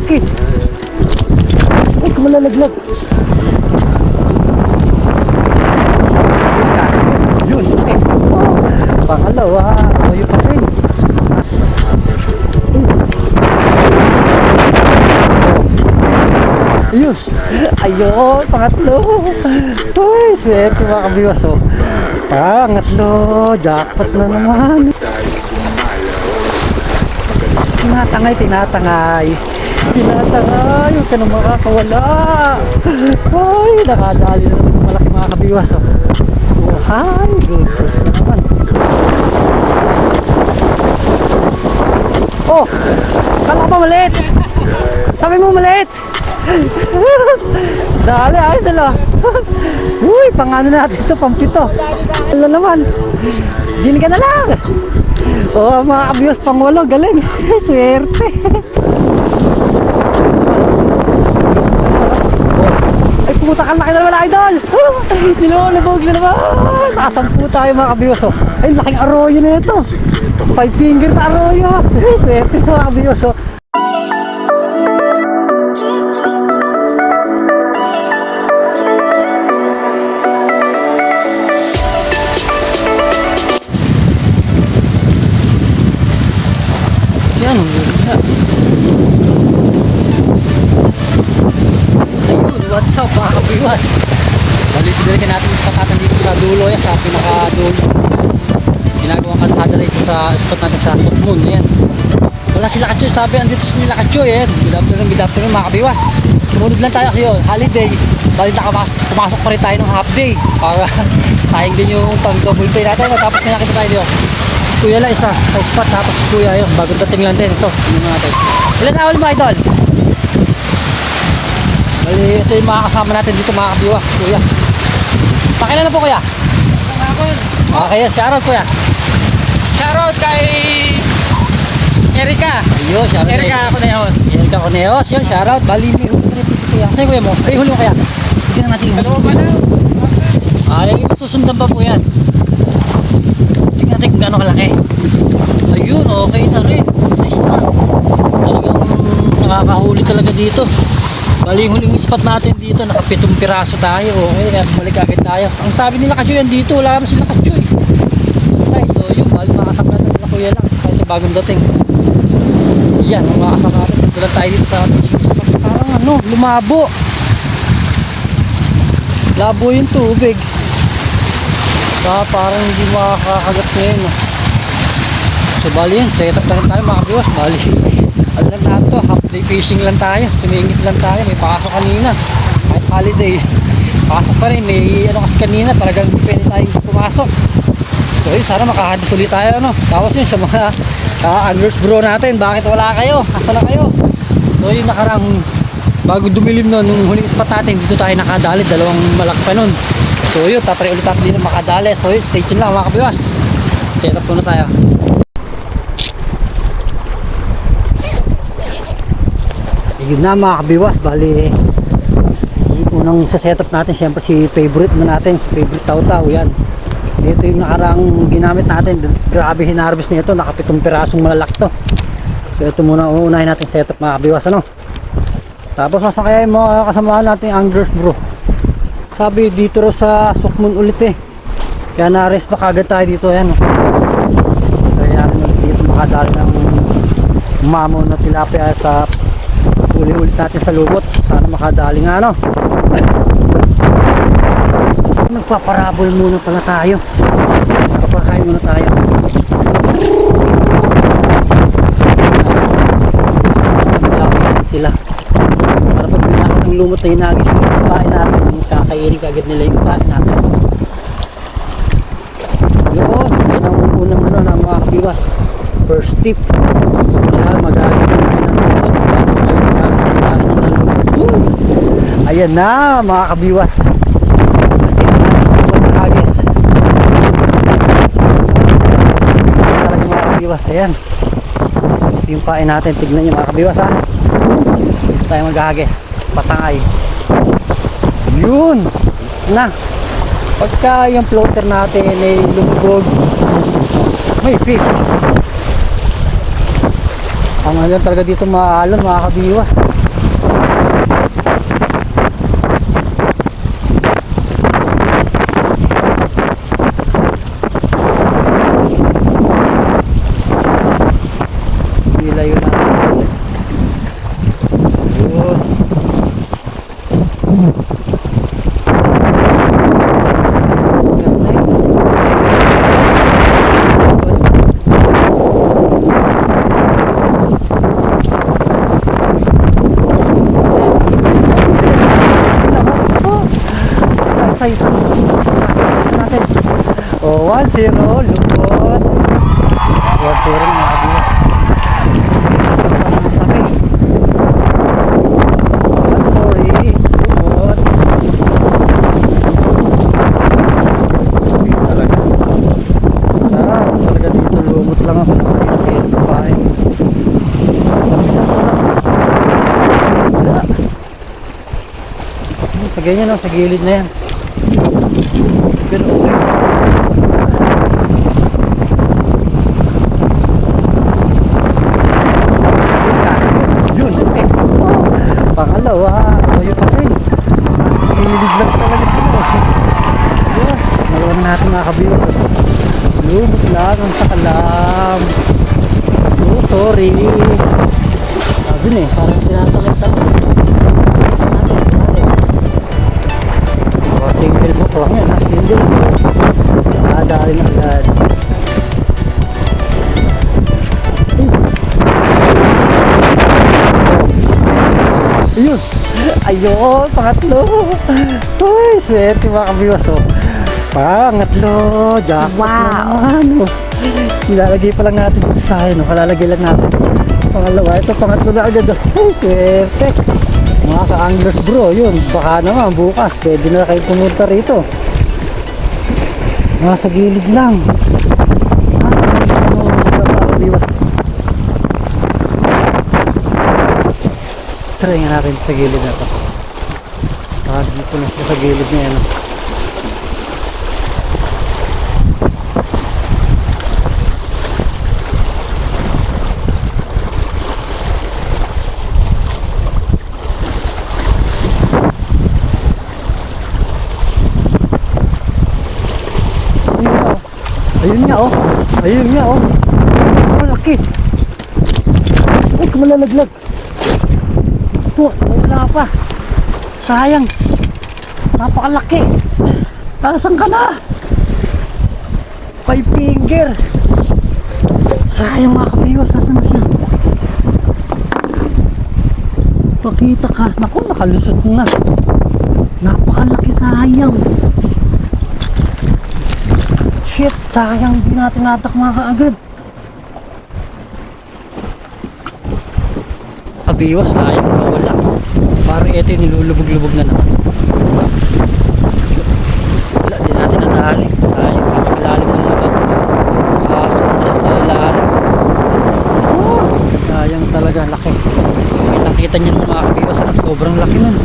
laki. Ay, kumalalaglag. Yun, eh. Pangalawa, aroyo pa rin. Ayun. Ayun, pangatlo. Uy, swerte mga kabiwas, oh. Pangatlo, jackpot na naman. Tinatangay. Tinatangay, huwag ka na makakawala. Ay, nakadali na naman malaki mga kabiwas, oh. Oh, hi, good size na naman. Oh, kala ko maliit. Sabi mo maliit. Dali, ayos dala. Uy, pangano natin ito, pampito. Ano naman, din ka na lang. Oh, mga kabiyos, pangwalo, galing. Swerte. Ay, pumunta ka laki na naman, idol. Nilolabog na naman. Nakasampu tayo mga kabiyos. Ay, laking arroyo na ito. 5 finger na arroyo. Swerte mga kabiyos. Yan, ayun, what's up mga kabiwas? Balik-balikan natin yung patatan dito sa dulo, yan, sa pinaka-dulo. Ginagawang kalsada rito sa spot natin sa Sukmun. Ayan, wala sila Katsoy, sabi andito sila Katsoy. Ayan, good afternoon mga kabiwas. Sumunod lang tayo kasi yun, holiday. Balik na pumasok pa rin tayo ng half day para sayang din yung pang double pay natin. Tapos may nakita tayo dito, kuya lang isa sa spot, tapos kuya yun, bagong dating lang din ito. Tingnan natin, ilan na ulit mga idol? Bali, ito yung mga kasama natin dito mga kabiwa. Kuya, pakilala po kuya. Okay, shoutout kuya. Shoutout kay Erika. Ayun, shoutout Erika Coneos. Erika Coneos, yun, shoutout. Bali, may huli rin si kuya. Sa'yo kuya mo? Ay, huli mo kaya. Hindi na natin yung Dalawa pa na. ay, susundan pa po yan. Tingnan natin kung gano'ng kalaki. Ayun, okay na rin. Size na. Talagang nakakahuli talaga dito. Bali, yung huling spot natin dito, naka 7 piraso tayo. Okay, kaya bumalik agad tayo. Ang sabi nila Katsoy yan dito, wala naman sila Katsoy. So yun, bali makasama natin sila kuya lang. Kahit bagong dating. Yan, makasama natin. Dito lang tayo dito sa parang ano, lumabo. Labo yung tubig. Parang hindi makakagat ngayon. So bali yun, set up na rin tayo mga kabiwas. Bali, alam lang natin to, half day fishing lang tayo. Sumingit lang tayo, may pasok kanina. Kahit holiday, pasok pa rin. May ano kasi kanina, talagang pwede tayong pumasok. So yun, sana makahabis ulit tayo. Ano? Tapos yun sa mga anglers bro natin, bakit wala kayo? Asa na kayo? So yun, nakarang bago dumilim nun, nung huling spot natin, dito tayo nakadali, dalawang malaki pa nun. So yun, tatry ulit natin dito makadali. So yun, stay tuned lang mga kabiwas. Set up muna tayo. Yun na mga kabiwas, bali unang sa setup natin syempre si favorite na natin, si favorite taw-taw. Yan, dito yung nakarang ginamit natin. Grabe hinarvest nito, naka 7 pirasong malalaki to. So ito muna uunahin natin setup mga kabiwas, ano. Tapos masakaya yung mga kasamahan natin anglers bro. Sabi dito ro sa Sukmun ulit eh, kaya na-rest pa kagad tayo dito. Yan, kaya natin ulit dito makadali ng mamo na tilapia sa ulit natin sa lubot. Sana makadali nga, no. Magpaparabol muna pala tayo, kapakain muna tayo. Sila para pag pinakot ng lumot na hinagis yung kain natin, kakainin kagad nila yung kain natin. Yun, yun ang unang ano ng mga kabiwas, first tip. Kailangan mag-aagis na ayan na mga kabiwas, mag-aagis talaga mga kabiwas. Ayan, ito yung kain natin, tignan nyo mga kabiwas ha. Ito tayo mag-aagis, patangay. Yun, na pagka yung floater natin ay lumubog, may fish. Ang ano talaga dito maalon mga kabiwas. Ilayo na. Yun. Isa natin. Oh, 1-0 lupot. 1-0 mga kabiwas. Sorry, lupot. Talaga. Sarap talaga dito, lumot lang ako sa bahay. Sa tabi na ito lang. Isda. Sa ganyan o, sa gilid na yan. Pero okay. Yun, okay. Pangalawa, tayo pa rin. Nasa gilid lang talaga sila. Yes, nalawan natin mga kabiwas. Lumot lang ang sakalam. Oh, sorry. Sabi na eh, parang tinatanong-tanong. Single book lang yan ha, single book. Nakadali na agad. Ayun! Ayun! Pangatlo! Uy! Swerte mga kabiwas oh. Pangatlo! Jackpot naman oh. Nilalagay pa lang natin sa akin oh. Kalalagay lang natin. Pangalawa, ito pangatlo na agad oh. Uy! Swerte! Mga ka-anglers bro, yun, baka naman bukas pwede na kayo pumunta rito. Nasa gilid lang. Nasa gilid lang sa pakabiwas. Try nga natin sa gilid na to. Dito na siya sa gilid na yan. Ayun nga oh. Ayun nga oh. Oh, laki. Ay, kumalalaglag. Ito, wala pa. Sayang. Napakalaki. Asan ka na? 5 finger. Sayang mga kabiwas. Asan na siya? Pakita ka. Naku, nakalusot na. Napakalaki, sayang. Shit, sayang hindi natin natakma kaagad. Kabiwas, sayang wala. Parang ito yung nilulubog-lubog na naman. Wala, di natin natali. Sayang, kapaglalim na naman. Nakasok na siya sa ilalim. Sayang talaga, laki. Kitang-kita nyo naman mga kabiwas, sobrang laki nun.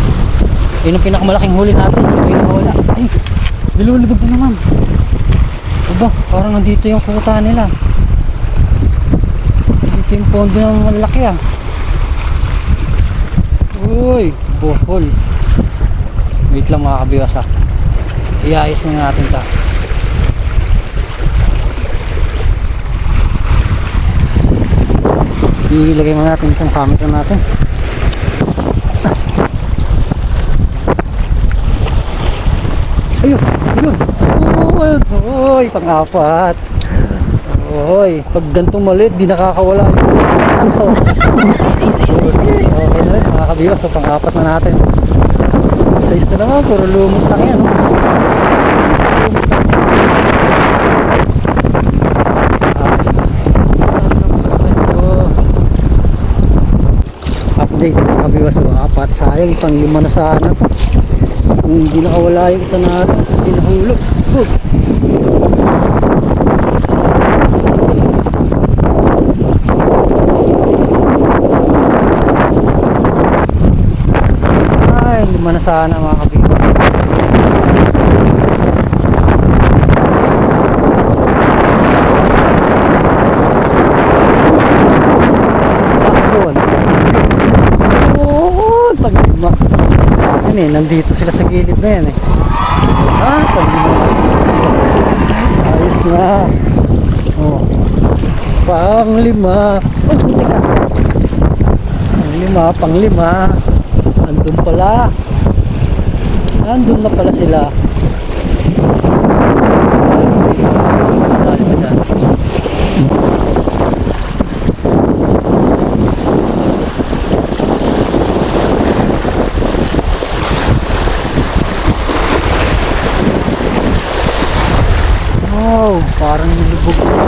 Yun ang pinakamalaking huli natin. Sabay na wala. Ay, nilulubog na naman. Aba, parang nandito yung kuta nila. Dito yung pondo ng malaki ah. Uy, buhol. Wait lang mga kabiwas ah. Iayos na natin ta. Ilagay mo natin itong camera natin. Ayun, ayun. Uy, pang-apat. Uy, pag gantong maliit, di nakakawala. Okay na rin, mga kabiwas. So, pang-apat na natin. Isa-isa naman, puro lumot lang yan. Update, mga kabiwas. So, apat, sayang, pang-lima na sana. Kung hindi nakawala yung isa natin, hindi nahulog. Ay, lima na sana mga kabiwas. panglima. Yan eh, nandito sila sa gilid na yan eh. Panglima. Ayos na. Oh. Panglima. Oh, buti ka. Panglima. Andun pala. Andun na pala sila. Dali pa dyan. Wow, parang nilubog na.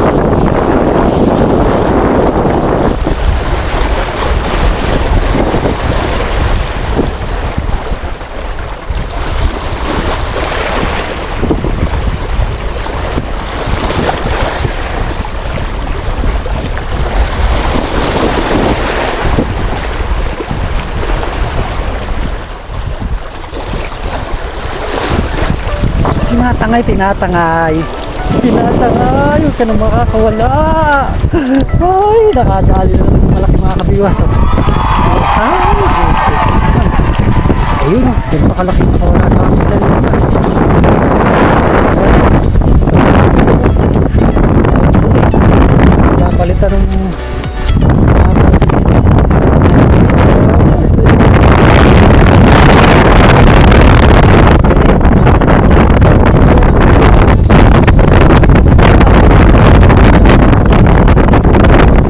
Tinatangay. Huwag ka na makakawala. Ay, nakadali na ng malaki mga kabiwas. Ay, Jesus. Ayun, yung makalaki makawala sa akin. Napalitan ng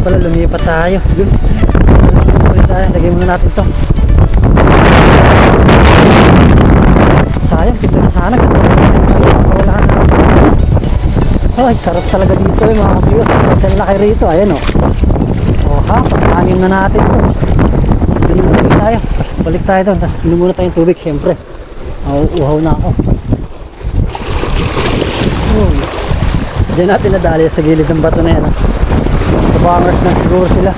pala, lumipat tayo. Yun. Lumipat tayo. Lagay muna natin to. Sayang, kita na sana. Wala na. Ay, sarap talaga dito eh mga kabiyos. Kasi laki rito. Ayan o. O ha, pag-anim na natin to. Doon na tayo. Balik tayo doon. Tapos inom muna tayong tubig syempre. Uhaw na ako. Diyan natin nadali sa gilid ng bato na yan. Bangers na siguro sila.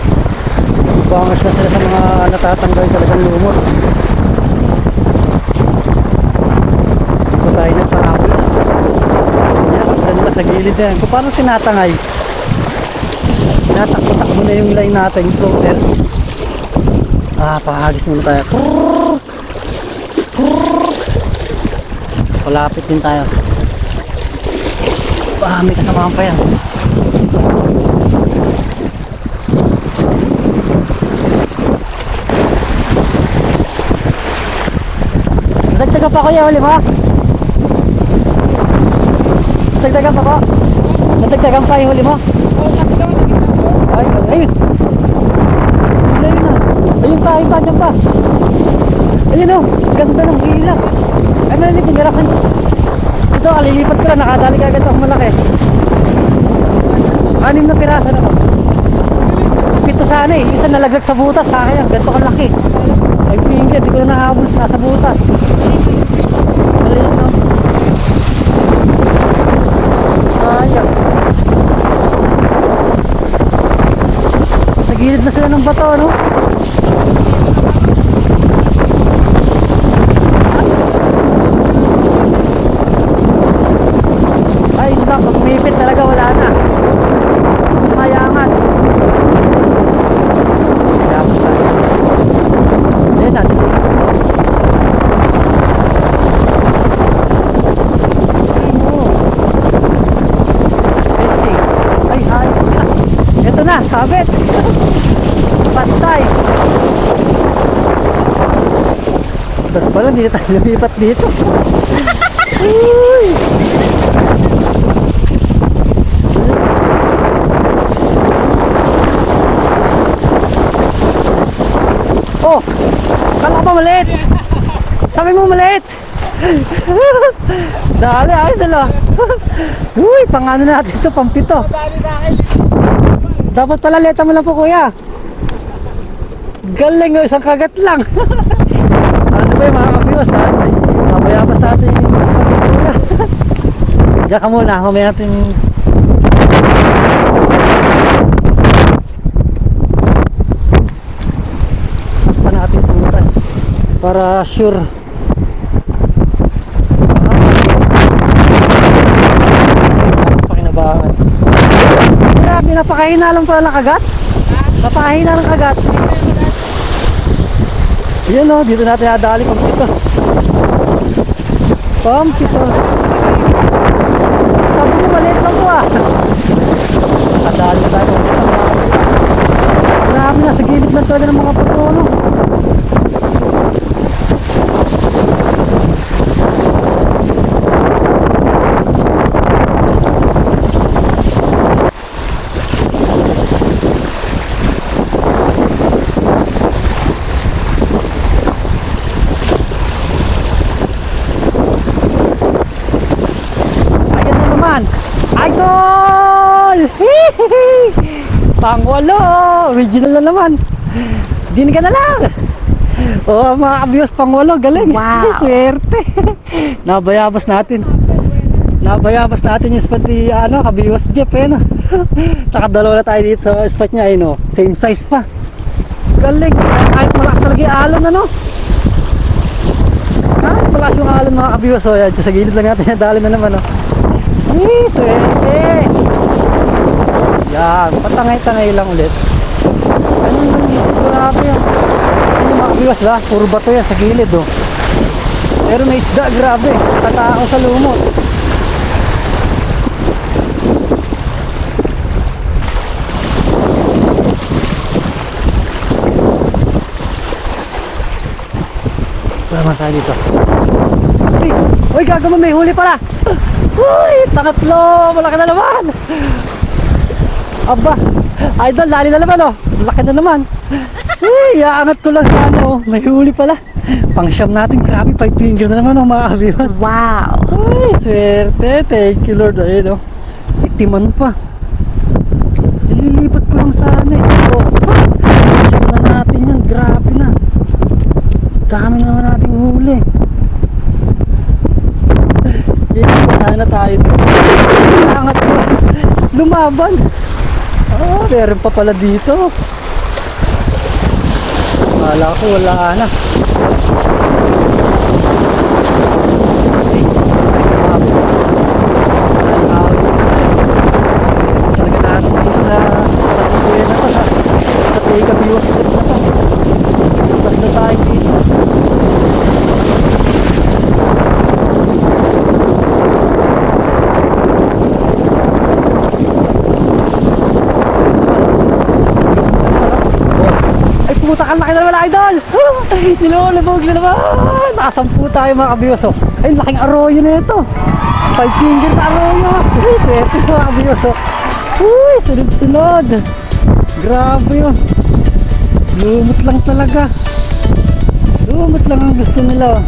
Bangers na sila sa mga natatanggal talagang lumot. Ito tayo na parapol. Yan, ganda sa gilid yan. Kung paano tinatangay? Tinatakbo-takbo na yung line natin, yung floater. Pakahagis muna tayo. Palapit din tayo. May kasamahan pa yan. Dagdagan pa kuya, uli mo? Dagdagan pa ko? Dagdagan pa yung huli mo? Ayun. Ayun na. Ayun pa, dyan pa. Ayun o, ganda ng ilaw. Ay, malilit yung garapan. Ito, alilipat ko lang, nakadali ka agad ako malaki. 6 na piraso na to. 7 sana eh, isa nalaglag sa butas, sa akin yan, ganito kalaki. Ay, pinggir, di ko na nahabol sa butas. Malilit no? Sayang. Sa gilid na sila ng bato, no? Ay, pag umipit talaga wala na. Mayangat. Tapos tayo. Ayan natin. Testing. Ay. Ito na, sabit. Pantay. Ba't pala hindi na tayo lumipat dito? Uy! Oh, kala ko ba maliit? Sabi mo maliit? Dali, ayos dala. Uy, pang ano natin ito, pang 7. Dapat pala leta mo lang po kuya. Galing, isang kagat lang. Ano ba yung mga kapiwas? Mabayabas natin yung gusto natin kuya. Diyan ka muna, mamaya natin. Para sure. Pakinabangan. Grabe, napakahina lang pala ng kagat. Napakahina ng kagat. Yan o, dito natin nadali pampito. Pampito. Sabi ko maliit lang po ah. Nadali na tayo pampito. Marami na, sa gilid lang talaga ng mga patulo. Idol! Pangwalo! Original na naman. Din ka na lang. Oh, mga kabiyos, pangwalo. Galing. Wow. Swerte. Nabayabas natin. Nabayabas natin yung spot ni kabiyos Jeff. No? Nakadalawa na tayo dito sa spot niya. No? Same size pa. Galing. Kahit malakas talaga yung alon. Ano? Malakas yung alon mga kabiyos. So, yan. Sa gilid lang natin. Nadali na naman. No? Swerte! Yan, patangay-tangay lang ulit. Ganun lang dito, grabe yan. Ano mga kabiwas ba? Puro bato yan sa gilid oh. Pero may isda, grabe. Tatao sa lumot. Sama tayo dito. Uy, gagawin, may huli pala. Uy, tangatlo, malaki na naman. Aba, idol, lali na naman oh. Malaki na naman. Uy, iaangat ko lang sa may huli pala. Pang-siyam natin, grabe, 5 finger na naman oh mga kabiwas. Wow. Uy, swerte, thank you Lord. Ayun oh, itiman pa. Ililipat ko lang sana oh. Siyam na natin yan, grabe na. Dami naman nating huli. Sana tayo angat ko lumaban. Meron pa pala dito. Akala ko wala na. Talaga natin sa patuloy na to sa pagkabiwas na to. Balik na tayo dito. Puta ka, laki na naman idol. Nilulubog na naman. Nakasampu tayo mga kabiyoso. Ay, laking arroyo na ito. 5 finger na arroyo. Uy, swerte mga kabiyoso. Uy, sunod-sunod. Grabe yun. Lumot lang talaga. Lumot lang ang gusto nila.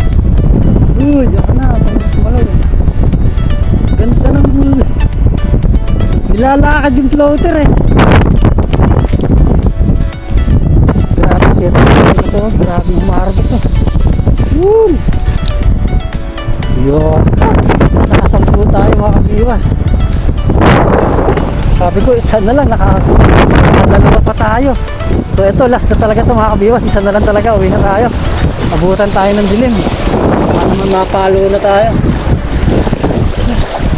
Uy, yan na. Ganda ng huli. Nilalakad yung floater eh. Ito, grabe humarbos oh. Yun. Nakasampu tayo mga kabiwas. Sabi ko isa na lang, nakadalawa pa tayo. So ito, last na talaga ito mga kabiwas. Isa na lang talaga, uwi na tayo. Abutan tayo ng dilim. Paano man mapalo na tayo.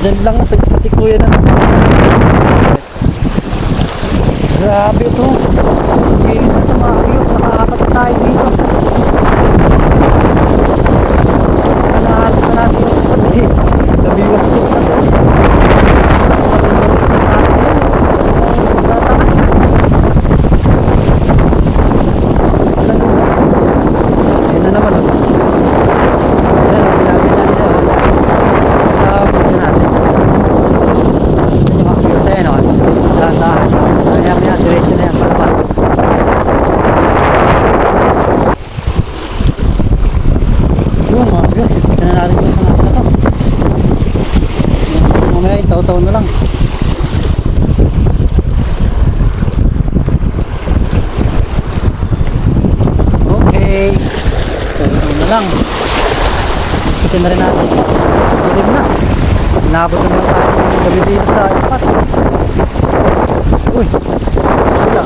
Diyan lang sa istikuya na. Grabe ito. Gilid na ito mga kabiwas. Nakaapat tayo dito. Nakahalos na natin yung spot eh. Kabiwas dito na ito. Ayun na naman. Ayan, pinagin natin ito. Sa pagkain natin. Ito mga kabiwas. Ayan o. Dahan-dahan. Ayan yan. Diretso na yan. Palabas. Ito na natin ito sa natin na ito. Mamaya itaw-taw na lang. Okay, itaw-taw na lang. Ito na rin natin. Dilim na. Nabot naman tayo ng gabi dito sa spot. Uy, wala.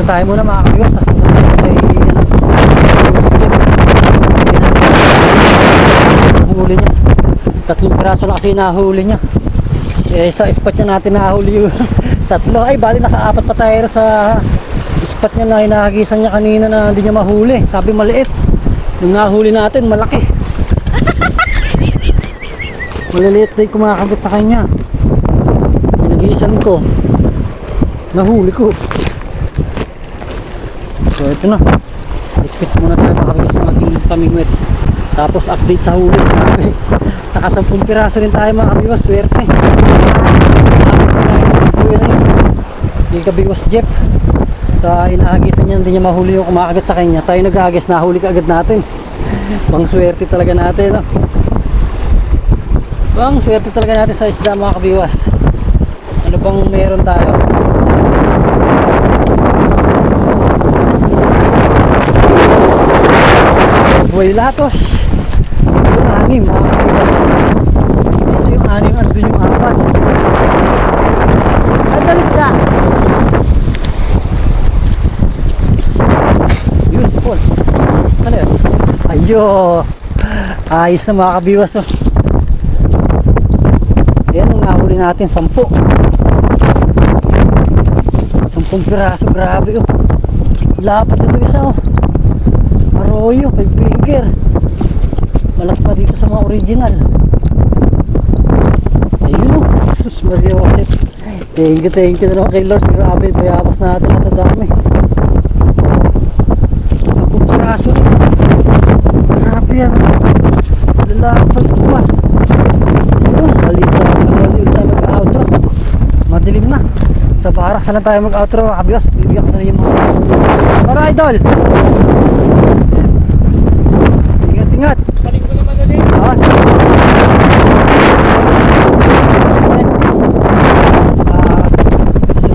Tayo muna mga kabiwas, tapos punta tayo kay huli niya. 3 piraso lang kasi nahuli niya. Eh sa spot niya natin nahuli yung 3. Ay bali naka-4 pa tayo sa spot niya na hinahagisan niya kanina na hindi niya mahuli. Sabi maliit. Yung nahuli natin malaki. Maliliit na yung kumakagat sa kanya. Hinagisan ko. Nahuli ko. So ito na. Ikit muna tayo makakagis ng ating pamingwit. Tapos update sa huli. Naka 10 piraso rin tayo mga kabiwas. Swerte. Yung kabiwas Jeff. Sa inahagisan niya hindi niya mahuli yung kumakagat sa kanya. Tayo nag-ahagis, nahuli ka agad natin. Bang swerte talaga natin. No? Bang swerte talaga natin sa isda mga kabiwas. Ano bang meron tayo? Buhay latos. Yung 6 mga kabiwas. Ito yung 6, andun yung 4. Adalis na. Yun, Paul. Ano yun? Ayo. Ayos na mga kabiwas. Oh. Yan ang nahuli natin, 10. 10 piraso, grabe oh. Lapat ito isa oh. Arroyo, 5 finger. Malaki pa dito sa mga original. Ayun oh. Sus Maria Joseph. Thank you na naman kay Lord. Grabe, bayabas natin at dami. 10 piraso. Grabe yan. Lalapad ko pa. Ayun, balisa. Mali tayo mag-outro. Madilim na. Sa barak sana tayo mag-outro. Kabiwas, bibigyan ko na rin yung mga. Para idol. Ingat. Balik ko naman ulit.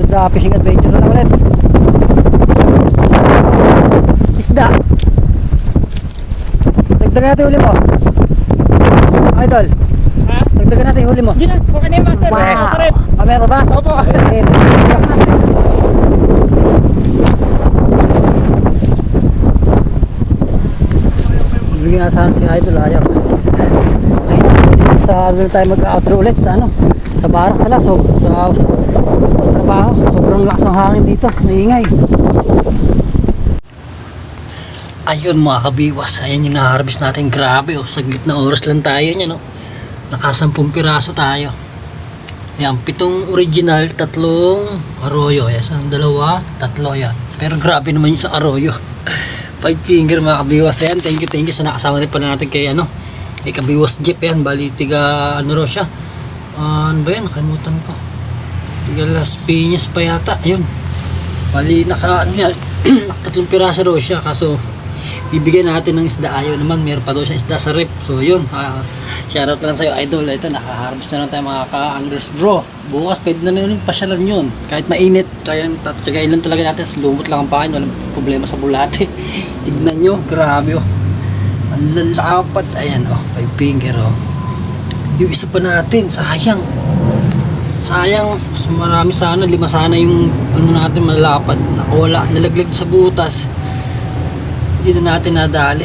Sa fishing adventure na lang ulit. Isda. Dagdagan natin huli mo. Idol. Ha? Dagdagan natin huli mo. Hindi na. Okay na yung master. Wow. Masarap. Meron ba? Opo. Okay. Bigyan nga sana si Idol, ayaw. Okay na, sa ano tayo mag-outro ulit sa ano, sa barak sala, so, sa trabaho. Sobrang lakas ng hangin dito, maingay. Ayun mga kabiwas, ayan yung na-harvest natin. Grabe oh, saglit na oras lang tayo niya, no? Naka 10 piraso tayo. Yan, 7 original, 3 arroyo. Yes, 2, 3 yan. Pero grabe naman yung sa arroyo. 5 finger mga kabiwas. Ayan, thank you sa nakasama rin pala natin kay ano, kay kabiwas Jeep. Yan, bali tiga ano ro siya. Ano ba yan? Nakalimutan ko. Tiga Las Piñas pa yata. Ayun. Bali naka ano yan, 3 piraso ro siya. Kaso bibigyan natin ng isda. Ayaw naman, meron pa daw siya isda sa rep. So yun, shoutout lang sa'yo Idol. Ito, naka-harvest na lang tayo mga ka-anglers bro. Bukas pwede na rin pasyalan yun. Kahit mainit, tagayin lang talaga natin. Lumot lang ang pain, walang problema sa bulate. Tignan nyo, grabe oh. Ang lalapat. Ayan oh, 5 finger oh. Yung isa pa natin, sayang. Mas marami sana, 5 sana yung ano natin malapad. Nakawala, nalaglag sa butas. Hindi na natin nadali.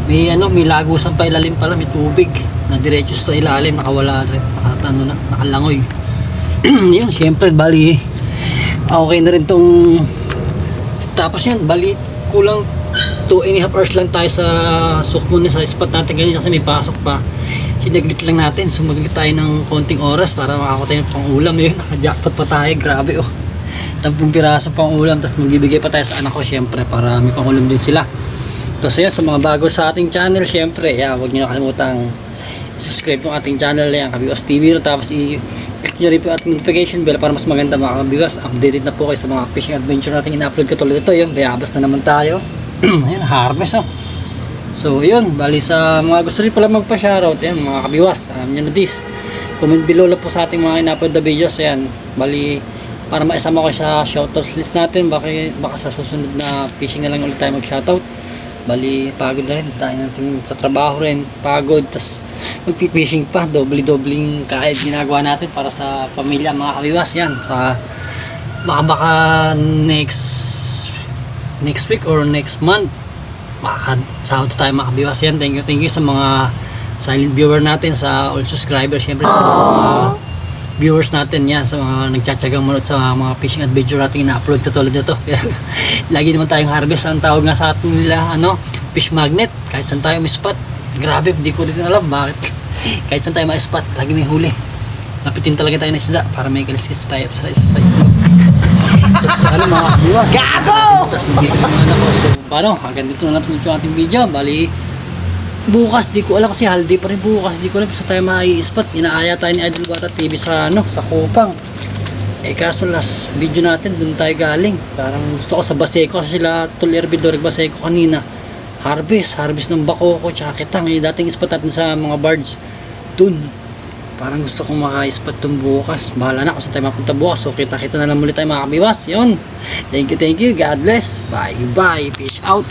May ano, may lagusan pa ilalim pala, may tubig na diretso sa ilalim, nakawala rin, nakalangoy. Yun, syempre bali okay na rin tong, tapos yan, bali kulang 2.5 hours lang tayo sa sukmon sa spot natin ganyan kasi may pasok pa. Sinaglit lang natin, sumaglit tayo ng konting oras para makakuha tayo ng pang-ulam. Yun, naka-jackpot pa tayo, grabe oh. 10 piraso pang ulam, tapos magbibigay pa tayo sa anak ko syempre para may pang-ulam din sila. Tapos yun, sa mga bago sa ating channel syempre, huwag nyo nakalimutan subscribe ng ating channel yan, Kabiwas TV, tapos i-click nyo rin po ating notification bell para mas maganda mga Kabiwas. Updated na po kayo sa mga fishing adventure natin in-upload ko tulad ito. Yun, bayabas na naman tayo. Ayan, harvest oh. So yun, bali sa mga gusto rin pala magpa-shoutout, yan mga Kabiwas, alam nyo na this, comment below lang po sa ating mga in-upload na videos. Ayan, bali para maisama ko sa shoutouts list natin, baka sa susunod na fishing na lang ulit tayo mag-shoutout. Bali pagod na rin tayo natin sa trabaho rin, pagod, tas magpipishing pa, dobling kahit ginagawa natin para sa pamilya mga Kabiwas. Yan, sa baka next week or next month makakasahod tayo mga Kabiwas. Yan, thank you sa mga silent viewer natin, sa all subscribers, syempre sa mga viewers natin yan, sa mga nagtsatsagang manood sa mga fishing adventure natin ina-upload katulad nito. Lagi naman tayong harvest, ang tawag nga sa atin nila fish magnet, kahit saan tayo may spot. Grabe, di ko rin alam bakit kahit saan tayo may spot, lagi may huli. Napitin talaga tayo ng isda para may kaliskis tayo sa isa sa itlog. So, mga viewers, gago! Tapos mag-iikot sa mga anak ko. So, paano? Hanggang dito na natin yung ating video. Bali, bukas, di ko alam kasi holiday pa rin bukas. Di ko alam sa tayo mai-spot. Inaaya tayo ni Idol Bata TV sa Kupang. Kaso last video natin, dun tayo galing. Parang gusto ko sa Baseco kasi sila Tol Hervidor Baseco kanina. Harvest ng bakoko tsaka kitang. Dating spot natin sa mga bards. Dun. Parang gusto kong maka-spot tong bukas. Bahala na kung saan tayo mapunta bukas. So kita-kita na lang muli tayo mga kabiwas. Yun. Thank you. God bless. Bye. Fish out.